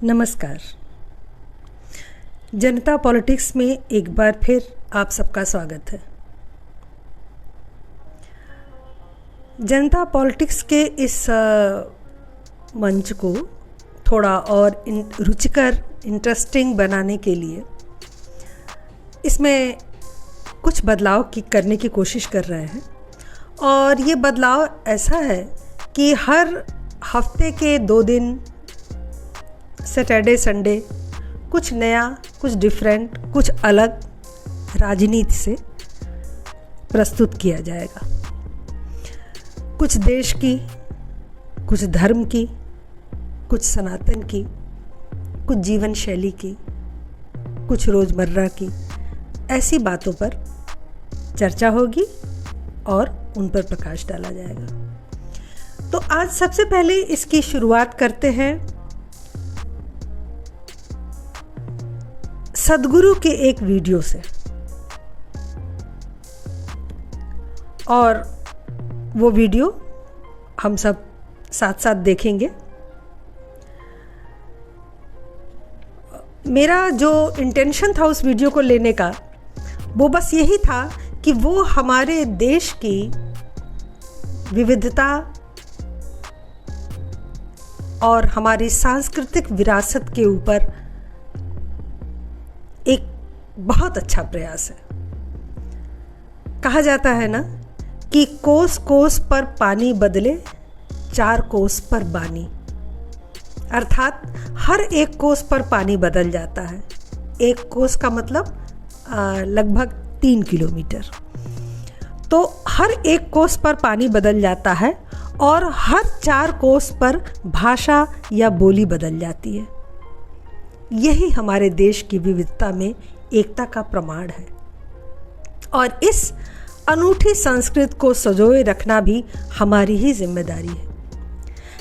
नमस्कार। जनता पॉलिटिक्स में एक बार फिर आप सबका स्वागत है। जनता पॉलिटिक्स के इस मंच को थोड़ा और रुचिकर, इंटरेस्टिंग बनाने के लिए इसमें कुछ बदलाव करने की कोशिश कर रहे हैं। और ये बदलाव ऐसा है कि हर हफ्ते के 2 दिन सैटरडे संडे कुछ नया, कुछ डिफरेंट, कुछ अलग राजनीति से प्रस्तुत किया जाएगा। कुछ देश की, कुछ धर्म की, कुछ सनातन की, कुछ जीवन शैली की, कुछ रोज़मर्रा की, ऐसी बातों पर चर्चा होगी और उन पर प्रकाश डाला जाएगा। तो आज सबसे पहले इसकी शुरुआत करते हैं सद्गुरु के एक वीडियो से, और वो वीडियो हम सब साथ साथ देखेंगे। मेरा जो इंटेंशन था उस वीडियो को लेने का, वो बस यही था कि वो हमारे देश की विविधता और हमारी सांस्कृतिक विरासत के ऊपर एक बहुत अच्छा प्रयास है। कहा जाता है ना कि कोस कोस पर पानी बदले, 4 कोस पर बानी। अर्थात हर एक कोस पर पानी बदल जाता है। एक कोस का मतलब लगभग 3 किलोमीटर। तो हर एक कोस पर पानी बदल जाता है और हर 4 कोस पर भाषा या बोली बदल जाती है। यही हमारे देश की विविधता में एकता का प्रमाण है। और इस अनूठी संस्कृति को संजोए रखना भी हमारी ही जिम्मेदारी है।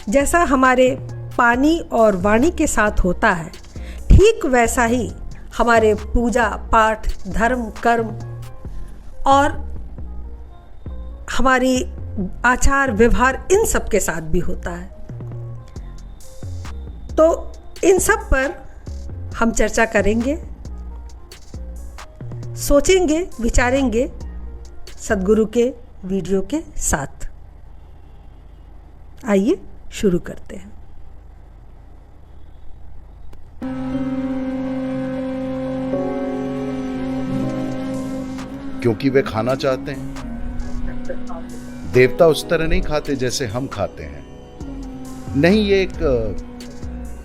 जैसा हमारे पानी और वाणी के साथ होता है, ठीक वैसा ही हमारे पूजा पाठ, धर्म, कर्म और हमारी आचार व्यवहार, इन सब के साथ भी होता है। तो इन सब पर हम चर्चा करेंगे, सोचेंगे, विचारेंगे सद्गुरु के वीडियो के साथ। आइए शुरू करते हैं। क्योंकि वे खाना चाहते हैं। देवता उस तरह नहीं खाते जैसे हम खाते हैं। नहीं, ये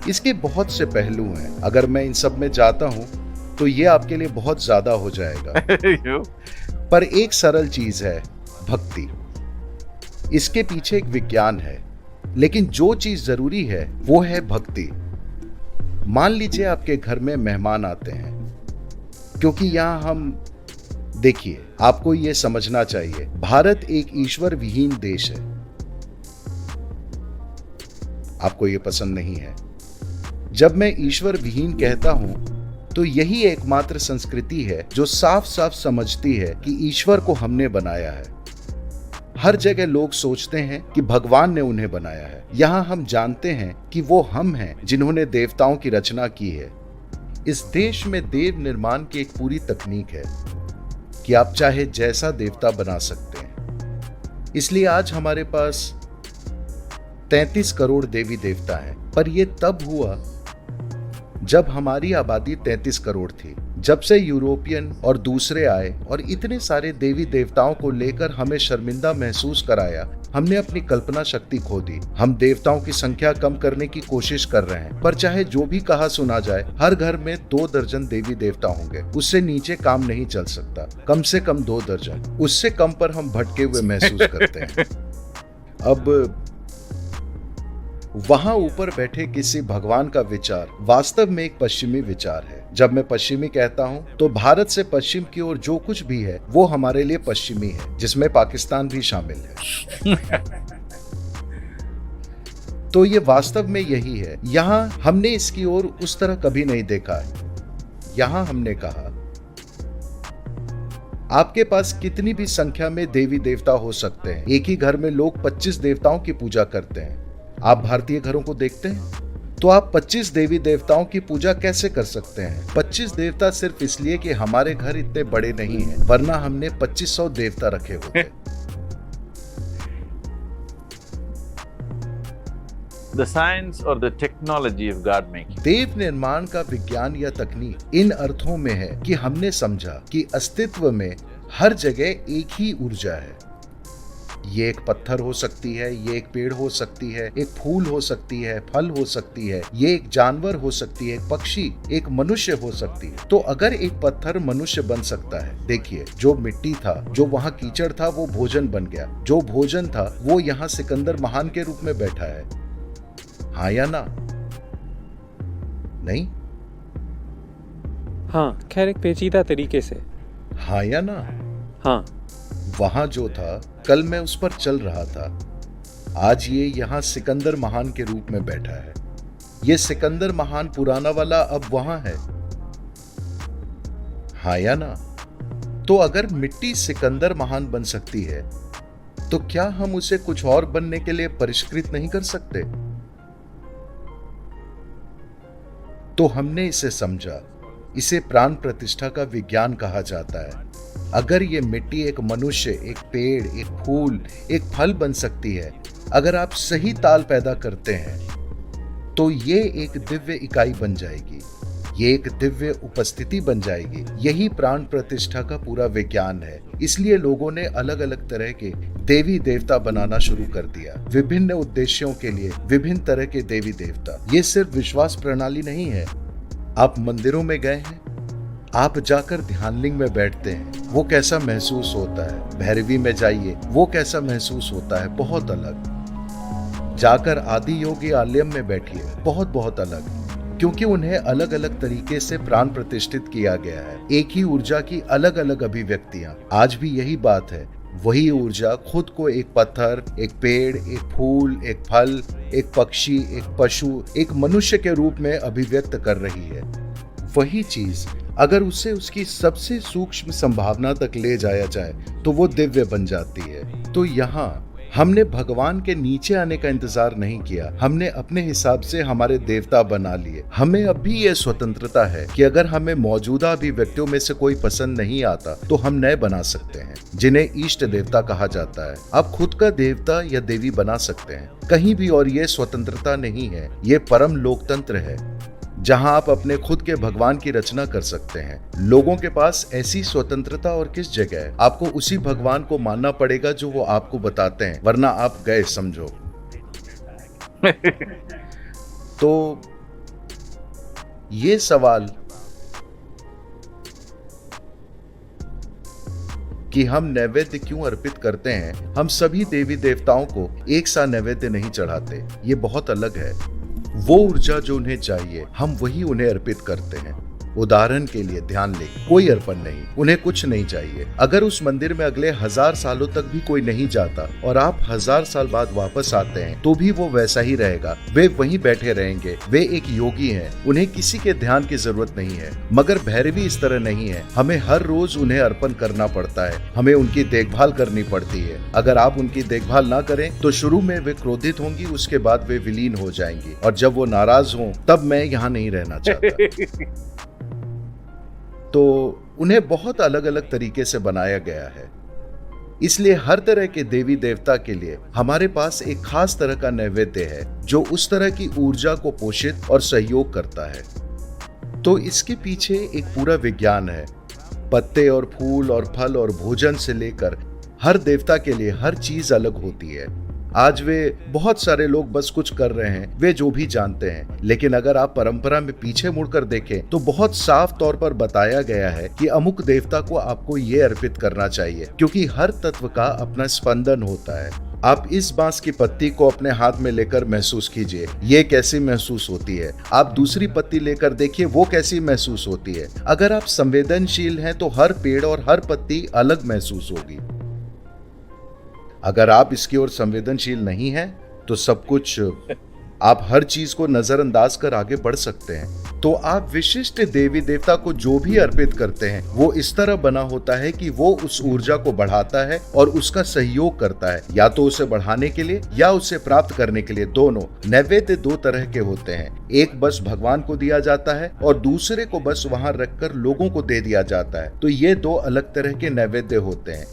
इसके बहुत से पहलू हैं। अगर मैं इन सब में जाता हूं तो ये आपके लिए बहुत ज्यादा हो जाएगा। पर एक सरल चीज है, भक्ति। इसके पीछे एक विज्ञान है, लेकिन जो चीज जरूरी है वो है भक्ति। मान लीजिए आपके घर में मेहमान आते हैं, क्योंकि यहां हम, देखिए, आपको ये समझना चाहिए, भारत एक ईश्वर विहीन देश है। आपको ये पसंद नहीं है। जब मैं ईश्वर विहीन कहता हूं तो यही एकमात्र संस्कृति है जो साफ साफ समझती है कि ईश्वर को हमने बनाया है। हर जगह लोग सोचते हैं कि भगवान ने उन्हें बनाया है। यहां हम जानते हैं कि वो हम हैं जिन्होंने देवताओं की रचना की है। इस देश में देव निर्माण की एक पूरी तकनीक है कि आप चाहे जैसा देवता बना सकते हैं। इसलिए आज हमारे पास 33 करोड़ देवी देवता हैं। पर यह तब हुआ जब हमारी आबादी 33 करोड़ थी। जब से यूरोपियन और दूसरे आए और इतने सारे देवी देवताओं को लेकर हमें शर्मिंदा महसूस कराया, हमने अपनी कल्पना शक्ति खो दी। हम देवताओं की संख्या कम करने की कोशिश कर रहे हैं, पर चाहे जो भी कहा सुना जाए, हर घर में 2 दर्जन देवी देवता होंगे। उससे नीचे काम नहीं चल सकता। कम से कम 2 दर्जन, उससे कम पर हम भटके हुए महसूस करते हैं। अब वहां ऊपर बैठे किसी भगवान का विचार वास्तव में एक पश्चिमी विचार है। जब मैं पश्चिमी कहता हूं तो भारत से पश्चिम की ओर जो कुछ भी है वो हमारे लिए पश्चिमी है, जिसमें पाकिस्तान भी शामिल है। तो ये वास्तव में यही है। यहां हमने इसकी ओर उस तरह कभी नहीं देखा है। यहां हमने कहा, आपके पास कितनी भी संख्या में देवी देवता हो सकते हैं। एक ही घर में लोग 25 देवताओं की पूजा करते हैं। आप भारतीय घरों को देखते हैं, तो आप 25 देवी देवताओं की पूजा कैसे कर सकते हैं? 25 देवता सिर्फ इसलिए कि हमारे घर इतने बड़े नहीं हैं, वरना हमने 2500 देवता रखे होते। The science or the technology of God making. देव निर्माण का विज्ञान या तकनीक इन अर्थों में है कि हमने समझा कि अस्तित्व में हर जगह एक ही ऊर्जा है। ये एक पत्थर हो सकती है, ये एक पेड़ हो सकती है, एक फूल हो सकती है, फल हो सकती है, ये एक जानवर हो सकती है, एक पक्षी, एक मनुष्य हो सकती है। तो अगर एक पत्थर मनुष्य बन सकता है, देखिए जो मिट्टी था, जो वहाँ कीचड़ था, वो भोजन बन गया। जो भोजन था वो यहाँ सिकंदर महान के रूप में बैठा है। हाँ या ना? नहीं? हाँ, खैर एक पेचीदा तरीके से। हाँ या ना? हाँ। वहां जो था कल मैं उस पर चल रहा था, आज ये यहाँ सिकंदर महान के रूप में बैठा है। ये सिकंदर महान पुराना वाला अब वहां है। हाँ या ना? तो अगर मिट्टी सिकंदर महान बन सकती है, तो क्या हम उसे कुछ और बनने के लिए परिष्कृत नहीं कर सकते? तो हमने इसे समझा। इसे प्राण प्रतिष्ठा का विज्ञान कहा जाता है। अगर ये मिट्टी एक मनुष्य, एक पेड़, एक फूल, एक फल बन सकती है, अगर आप सही ताल पैदा करते हैं, तो ये एक दिव्य इकाई बन जाएगी, ये एक दिव्य उपस्थिति बन जाएगी। यही प्राण प्रतिष्ठा का पूरा विज्ञान है। इसलिए लोगों ने अलग अलग तरह के देवी देवता बनाना शुरू कर दिया, विभिन्न उद्देश्यों के लिए विभिन्न तरह के देवी देवता। ये सिर्फ विश्वास प्रणाली नहीं है। आप मंदिरों में गए हैं, आप जाकर ध्यानलिंग में बैठते हैं, वो कैसा महसूस होता है। भैरवी में जाइए, वो कैसा महसूस होता है, बहुत अलग। जाकर आदि योगी आलयम में बैठिए, बहुत अलग, क्योंकि उन्हें अलग अलग तरीके से प्राण प्रतिष्ठित किया गया है। एक ही ऊर्जा की अलग अलग अभिव्यक्तियां। आज भी यही बात है। वही ऊर्जा खुद को एक पत्थर, एक पेड़, एक फूल, एक फल, एक पक्षी, एक पशु, एक मनुष्य के रूप में अभिव्यक्त कर रही है। वही चीज अगर उसे उसकी सबसे सूक्ष्म संभावना तक ले जाया जाए तो वो दिव्य बन जाती है। तो यहाँ हमने भगवान के नीचे आने का इंतजार नहीं किया, हमने अपने हिसाब से हमारे देवता बना लिए। हमें अब भी ये स्वतंत्रता है कि अगर हमें मौजूदा अभिव्यक्तियों में से कोई पसंद नहीं आता तो हम नए बना सकते हैं, जिन्हें इष्ट देवता कहा जाता है। आप खुद का देवता या देवी बना सकते हैं कहीं भी, और ये स्वतंत्रता नहीं है, ये परम लोकतंत्र है, जहां आप अपने खुद के भगवान की रचना कर सकते हैं। लोगों के पास ऐसी स्वतंत्रता और किस जगह है? आपको उसी भगवान को मानना पड़ेगा जो वो आपको बताते हैं, वरना आप गए समझो। तो ये सवाल कि हम नैवेद्य क्यों अर्पित करते हैं, हम सभी देवी देवताओं को एक सा नैवेद्य नहीं चढ़ाते, ये बहुत अलग है। वो ऊर्जा जो उन्हें चाहिए, हम वही उन्हें अर्पित करते हैं। उदाहरण के लिए ध्यान लें, कोई अर्पण नहीं, उन्हें कुछ नहीं चाहिए। अगर उस मंदिर में अगले 1000 सालों तक भी कोई नहीं जाता और आप 1000 साल बाद वापस आते हैं तो भी वो वैसा ही रहेगा। वे वहीं बैठे रहेंगे। वे एक योगी हैं, उन्हें किसी के ध्यान की जरूरत नहीं है। मगर भैरवी इस तरह नहीं है। हमें हर रोज उन्हें अर्पण करना पड़ता है, हमें उनकी देखभाल करनी पड़ती है। अगर आप उनकी देखभाल ना करें तो शुरू में वे क्रोधित होंगी, उसके बाद वे विलीन हो जाएंगी, और जब वो नाराज हों तब मैं यहाँ नहीं रहना चाहता। तो उन्हें बहुत अलग अलग तरीके से बनाया गया है। इसलिए हर तरह के देवी देवता के लिए हमारे पास एक खास तरह का नैवेद्य है जो उस तरह की ऊर्जा को पोषित और सहयोग करता है। तो इसके पीछे एक पूरा विज्ञान है। पत्ते और फूल और फल और भोजन से लेकर हर देवता के लिए हर चीज अलग होती है। आज वे बहुत सारे लोग बस कुछ कर रहे हैं, वे जो भी जानते हैं। लेकिन अगर आप परंपरा में पीछे मुड़कर देखें तो बहुत साफ तौर पर बताया गया है कि अमुक देवता को आपको ये अर्पित करना चाहिए, क्योंकि हर तत्व का अपना स्पंदन होता है। आप इस बांस की पत्ती को अपने हाथ में लेकर महसूस कीजिए, ये कैसी महसूस होती है। आप दूसरी पत्ती लेकर देखिए, वो कैसी महसूस होती है। अगर आप संवेदनशील हैं तो हर पेड़ और हर पत्ती अलग महसूस होगी। अगर आप इसकी ओर संवेदनशील नहीं हैं तो सब कुछ आप हर चीज को नजरअंदाज कर आगे बढ़ सकते हैं, तो आप विशिष्ट देवी देवता को जो भी अर्पित करते हैं वो इस तरह बना होता है कि वो उस ऊर्जा को बढ़ाता है और उसका सहयोग करता है, या तो उसे बढ़ाने के लिए या उसे प्राप्त करने के लिए। दोनों नैवेद्य दो तरह के होते हैं, एक बस भगवान को दिया जाता है और दूसरे को बस वहां रखकर लोगों को दे दिया जाता है। तो ये दो अलग तरह के नैवेद्य होते हैं,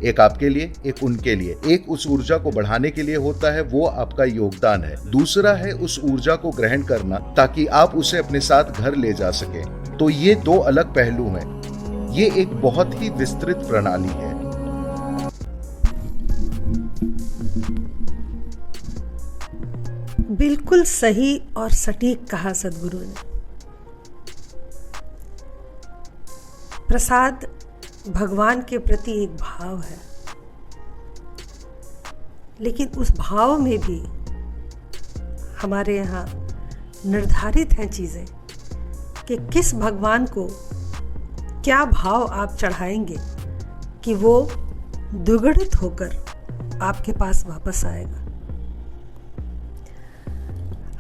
एक आपके लिए, एक उनके लिए। एक उस ऊर्जा को बढ़ाने के लिए होता है, वो आपका योगदान है। दूसरा है उस ऊर्जा को ग्रहण करना ताकि आप उसे अपने साथ घर ले जा सकें। तो ये दो अलग पहलू हैं। ये एक बहुत ही विस्तृत प्रणाली है। बिल्कुल सही और सटीक कहा सद्गुरु ने। प्रसाद भगवान के प्रति एक भाव है, लेकिन उस भाव में भी हमारे यहाँ निर्धारित हैं चीज़ें कि किस भगवान को क्या भाव आप चढ़ाएंगे कि वो द्विगुणित होकर आपके पास वापस आएगा।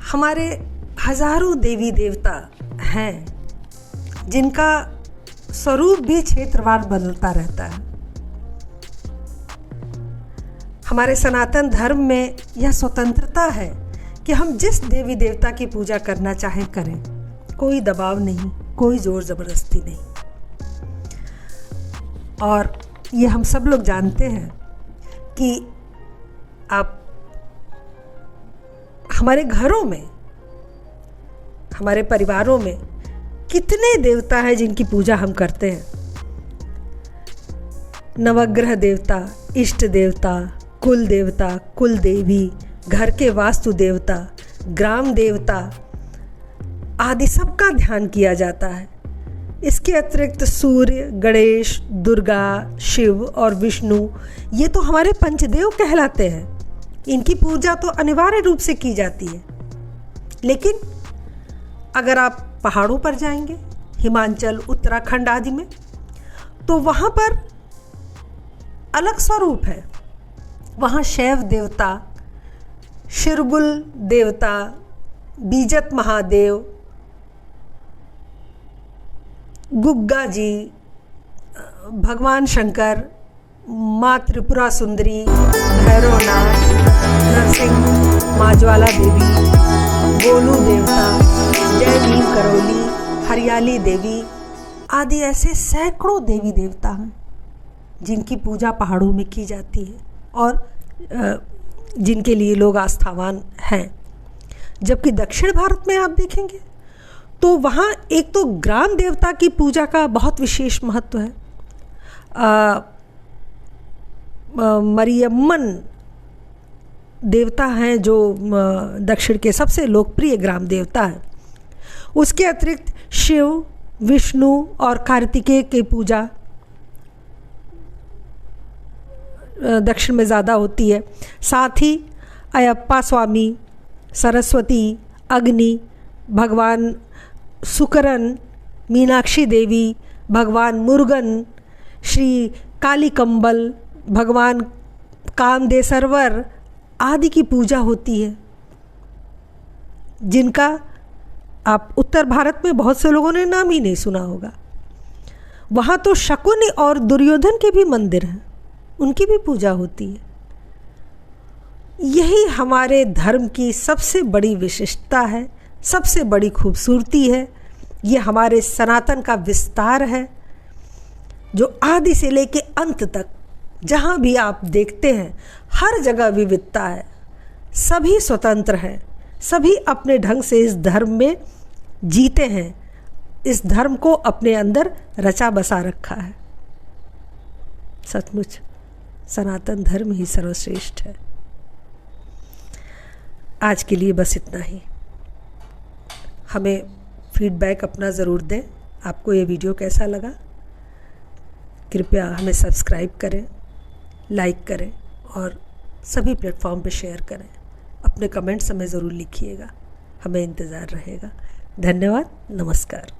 हमारे हजारों देवी देवता हैं जिनका स्वरूप भी क्षेत्रवार बदलता रहता है। हमारे सनातन धर्म में यह स्वतंत्रता है कि हम जिस देवी देवता की पूजा करना चाहें करें, कोई दबाव नहीं, कोई जोर जबरदस्ती नहीं। और ये हम सब लोग जानते हैं कि आप हमारे घरों में, हमारे परिवारों में कितने देवता हैं जिनकी पूजा हम करते हैं। नवग्रह देवता, इष्ट देवता, कुल देवता, कुल देवी, घर के वास्तु देवता, ग्राम देवता आदि सबका ध्यान किया जाता है। इसके अतिरिक्त सूर्य, गणेश, दुर्गा, शिव और विष्णु, ये तो हमारे पंचदेव कहलाते हैं। इनकी पूजा तो अनिवार्य रूप से की जाती है। लेकिन अगर आप पहाड़ों पर जाएंगे, हिमाचल, उत्तराखंड आदि में, तो वहाँ पर अलग स्वरूप है। वहाँ शैव देवता, शिरगुल देवता, बीजत महादेव, गुग्गा जी, भगवान शंकर, माँ त्रिपुरा सुंदरी, भैरवनाथ, नरसिंह, माँ ज्वाला देवी, गोलू देवता, जय भीम करौली, हरियाली देवी आदि ऐसे सैकड़ों देवी देवता हैं जिनकी पूजा पहाड़ों में की जाती है और जिनके लिए लोग आस्थावान हैं। जबकि दक्षिण भारत में आप देखेंगे तो वहाँ एक तो ग्राम देवता की पूजा का बहुत विशेष महत्व है। मरियम्मन देवता हैं जो दक्षिण के सबसे लोकप्रिय ग्राम देवता हैं। उसके अतिरिक्त शिव, विष्णु और कार्तिकेय की पूजा दक्षिण में ज़्यादा होती है। साथ ही अयप्पा स्वामी, सरस्वती, अग्नि, भगवान सुकरन, मीनाक्षी देवी, भगवान मुरुगन, श्री कालीकंबल, भगवान कामदेसरवर आदि की पूजा होती है, जिनका आप उत्तर भारत में बहुत से लोगों ने नाम ही नहीं सुना होगा। वहाँ तो शकुनि और दुर्योधन के भी मंदिर हैं, उनकी भी पूजा होती है। यही हमारे धर्म की सबसे बड़ी विशिष्टता है, सबसे बड़ी खूबसूरती है। ये हमारे सनातन का विस्तार है जो आदि से लेके अंत तक जहाँ भी आप देखते हैं हर जगह विविधता है। सभी स्वतंत्र हैं, सभी अपने ढंग से इस धर्म में जीते हैं, इस धर्म को अपने अंदर रचा बसा रखा है। सचमुच सनातन धर्म ही सर्वश्रेष्ठ है। आज के लिए बस इतना ही। हमें फीडबैक अपना ज़रूर दें। आपको ये वीडियो कैसा लगा? कृपया हमें सब्सक्राइब करें, लाइक करें और सभी प्लेटफॉर्म पे शेयर करें। अपने कमेंट्स हमें ज़रूर लिखिएगा, हमें इंतज़ार रहेगा। धन्यवाद, नमस्कार।